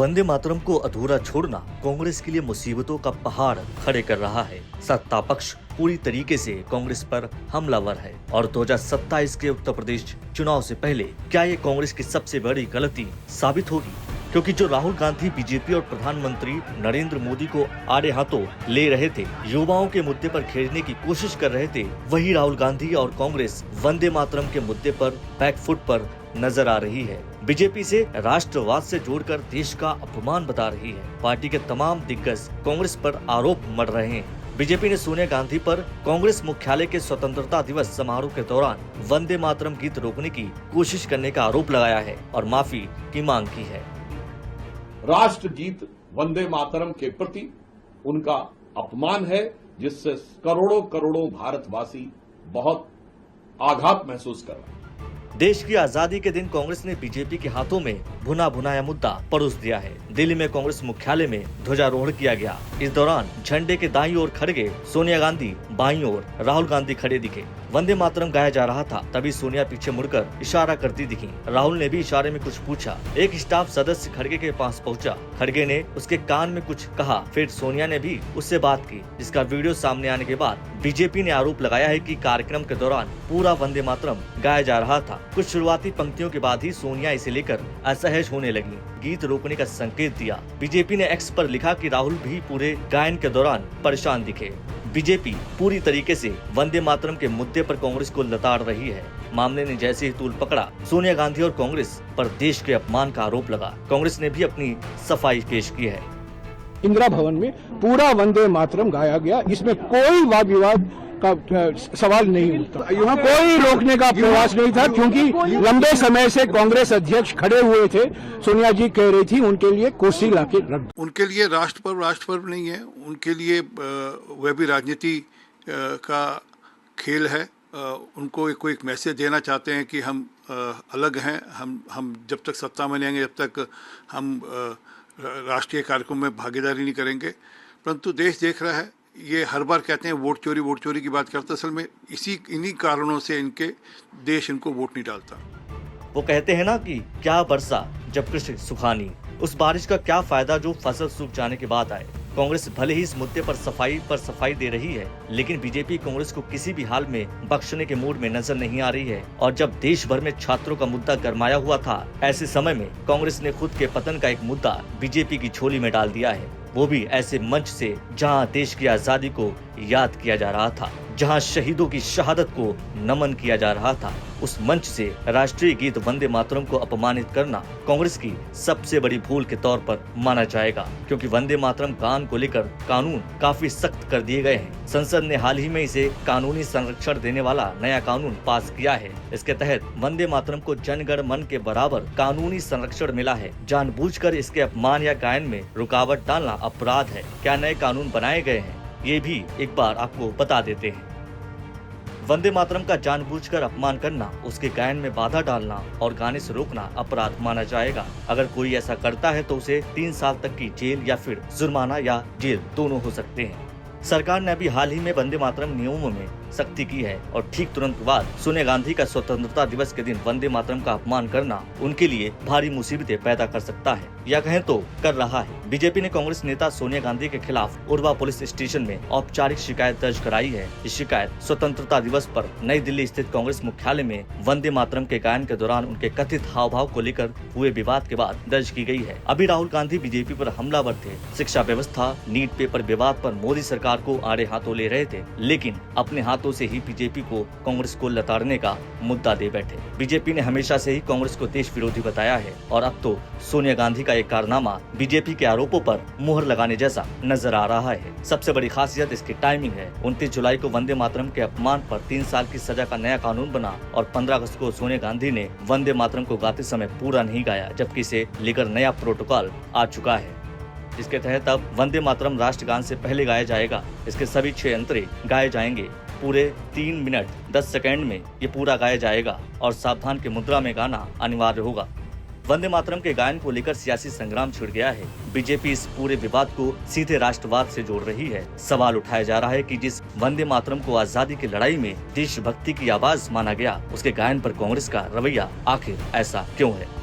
वंदे मातरम को अधूरा छोड़ना कांग्रेस के लिए मुसीबतों का पहाड़ खड़े कर रहा है। सत्ता पक्ष पूरी तरीके से कांग्रेस पर हमलावर है और 2027 के उत्तर प्रदेश चुनाव से पहले क्या ये कांग्रेस की सबसे बड़ी गलती साबित होगी? क्योंकि जो राहुल गांधी बीजेपी और प्रधानमंत्री नरेंद्र मोदी को आड़े हाथों ले रहे थे, युवाओं के मुद्दे पर खेलने की कोशिश कर रहे थे, वही राहुल गांधी और कांग्रेस वंदे मातरम के मुद्दे पर बैकफुट पर नजर आ रही है। बीजेपी से राष्ट्रवाद से जोड़कर देश का अपमान बता रही है। पार्टी के तमाम दिग्गज कांग्रेस पर आरोप मढ़ रहे हैं। बीजेपी ने सोनिया गांधी पर कांग्रेस मुख्यालय के स्वतंत्रता दिवस समारोह के दौरान वंदे मातरम गीत रोकने की कोशिश करने का आरोप लगाया है और माफी की मांग की है। राष्ट्रगीत वंदे मातरम के प्रति उनका अपमान है, जिससे करोड़ों करोड़ों भारतवासी बहुत आघात महसूस कर रहे हैं। देश की आजादी के दिन कांग्रेस ने बीजेपी के हाथों में भुना भुनाया मुद्दा परोस दिया है। दिल्ली में कांग्रेस मुख्यालय में ध्वजारोहण किया गया। इस दौरान झंडे के दाईं ओर खड़े सोनिया गांधी, बाईं ओर राहुल गांधी खड़े दिखे। वंदे मातरम गाया जा रहा था, तभी सोनिया पीछे मुड़कर इशारा करती दिखी। राहुल ने भी इशारे में कुछ पूछा। एक स्टाफ सदस्य खड़गे के पास पहुंचा। खड़गे ने उसके कान में कुछ कहा, फिर सोनिया ने भी उससे बात की, जिसका वीडियो सामने आने के बाद बीजेपी ने आरोप लगाया है कि कार्यक्रम के दौरान पूरा वंदे मातरम गाया जा रहा था। कुछ शुरुआती पंक्तियों के बाद ही सोनिया इसे लेकर असहज होने लगी, गीत रोकने का संकेत दिया। बीजेपी ने एक्स पर लिखा कि राहुल भी पूरे गायन के दौरान परेशान दिखे। बीजेपी पूरी तरीके से वंदे मातरम के मुद्दे पर कांग्रेस को लताड़ रही है। मामले ने जैसे ही तूल पकड़ा, सोनिया गांधी और कांग्रेस पर देश के अपमान का आरोप लगा। कांग्रेस ने भी अपनी सफाई पेश की है। इंदिरा भवन में पूरा वंदे मातरम गाया गया, इसमें कोई वाद विवाद का सवाल नहीं उठता। यहाँ कोई रोकने का प्रयास नहीं था, क्योंकि लंबे समय से कांग्रेस अध्यक्ष खड़े हुए थे। सोनिया जी कह रही थी उनके लिए कुर्सी लाके रख दो। उनके लिए राष्ट्र पर्व नहीं है, उनके लिए वह भी राजनीति का खेल है। उनको एक मैसेज देना चाहते हैं कि हम अलग हैं, हम जब तक सत्ता में नहीं आएंगे, जब तक हम राष्ट्रीय कार्यक्रम में भागीदारी नहीं करेंगे। परंतु देश देख रहा है, ये हर बार कहते हैं वोट चोरी की बात करते, असल में इन्हीं कारणों से देश इनको वोट नहीं डालता। वो कहते हैं ना कि क्या बरसा जब कृषि सुखानी, उस बारिश का क्या फायदा जो फसल सूख जाने के बाद आए। कांग्रेस भले ही इस मुद्दे पर सफाई दे रही है, लेकिन बीजेपी कांग्रेस को किसी भी हाल में बख्शने के मूड में नजर नहीं आ रही है। और जब देश भर में छात्रों का मुद्दा गरमाया हुआ था, ऐसे समय में कांग्रेस ने खुद के पतन का एक मुद्दा बीजेपी की झोली में डाल दिया है, वो भी ऐसे मंच से जहां देश की आजादी को याद किया जा रहा था, जहां शहीदों की शहादत को नमन किया जा रहा था। उस मंच से राष्ट्रीय गीत वंदे मातरम को अपमानित करना कांग्रेस की सबसे बड़ी भूल के तौर पर माना जाएगा, क्योंकि वंदे मातरम गान को लेकर कानून काफी सख्त कर दिए गए हैं। संसद ने हाल ही में इसे कानूनी संरक्षण देने वाला नया कानून पास किया है। इसके तहत वंदे मातरम को जनगण मन के बराबर कानूनी संरक्षण मिला है। जानबूझकर इसके अपमान या गायन में रुकावट डालना अपराध है। क्या नए कानून बनाए गए हैं, ये भी एक बार आपको बता देते हैं। वंदे मातरम का जानबूझकर अपमान करना, उसके गायन में बाधा डालना और गाने से रोकना अपराध माना जाएगा। अगर कोई ऐसा करता है तो उसे 3 साल तक की जेल या फिर जुर्माना या जेल दोनों हो सकते हैं। सरकार ने अभी हाल ही में वंदे मातरम नियमों में सख्ती की है और ठीक तुरंत बाद सोनिया गांधी का स्वतंत्रता दिवस के दिन वंदे मातरम का अपमान करना उनके लिए भारी मुसीबतें पैदा कर सकता है, या कहें तो कर रहा है। बीजेपी ने कांग्रेस नेता सोनिया गांधी के खिलाफ उर्वा पुलिस स्टेशन में औपचारिक शिकायत दर्ज कराई है। इस शिकायत स्वतंत्रता दिवस पर नई दिल्ली स्थित कांग्रेस मुख्यालय में वंदे मातरम के गायन के दौरान उनके कथित हाव भाव को लेकर हुए विवाद के बाद दर्ज की गई है। अभी राहुल गांधी बीजेपी पर हमलावर थे। शिक्षा व्यवस्था, नीट पेपर विवाद पर मोदी सरकार को आड़े हाथों ले रहे थे, लेकिन अपने हाथों से ही बीजेपी को कांग्रेस को लताड़ने का मुद्दा दे बैठे। बीजेपी ने हमेशा से ही कांग्रेस को देश विरोधी बताया है और अब तो सोनिया गांधी का एक कारनामा बीजेपी के आरोपों पर मुहर लगाने जैसा नजर आ रहा है। सबसे बड़ी खासियत इसकी टाइमिंग है। 29 जुलाई को वंदे मातरम के अपमान पर 3 साल की सजा का नया कानून बना और 15 अगस्त को सोनिया गांधी ने वंदे मातरम को गाते समय पूरा नहीं गाया, जबकि इसे लेकर नया प्रोटोकॉल आ चुका है। इसके तहत अब वंदे मातरम राष्ट्रगान से पहले गाया जाएगा। इसके सभी 6 अंतरे गाए जाएंगे। पूरे 3 मिनट 10 सेकंड में ये पूरा गाया जाएगा और सावधान की मुद्रा में गाना अनिवार्य होगा। वंदे मातरम के गायन को लेकर सियासी संग्राम छिड़ गया है। बीजेपी इस पूरे विवाद को सीधे राष्ट्रवाद से जोड़ रही है। सवाल उठाया जा रहा है कि जिस वंदे मातरम को आजादी की लड़ाई में देशभक्ति की आवाज माना गया, उसके गायन पर कांग्रेस का रवैया आखिर ऐसा क्यों है।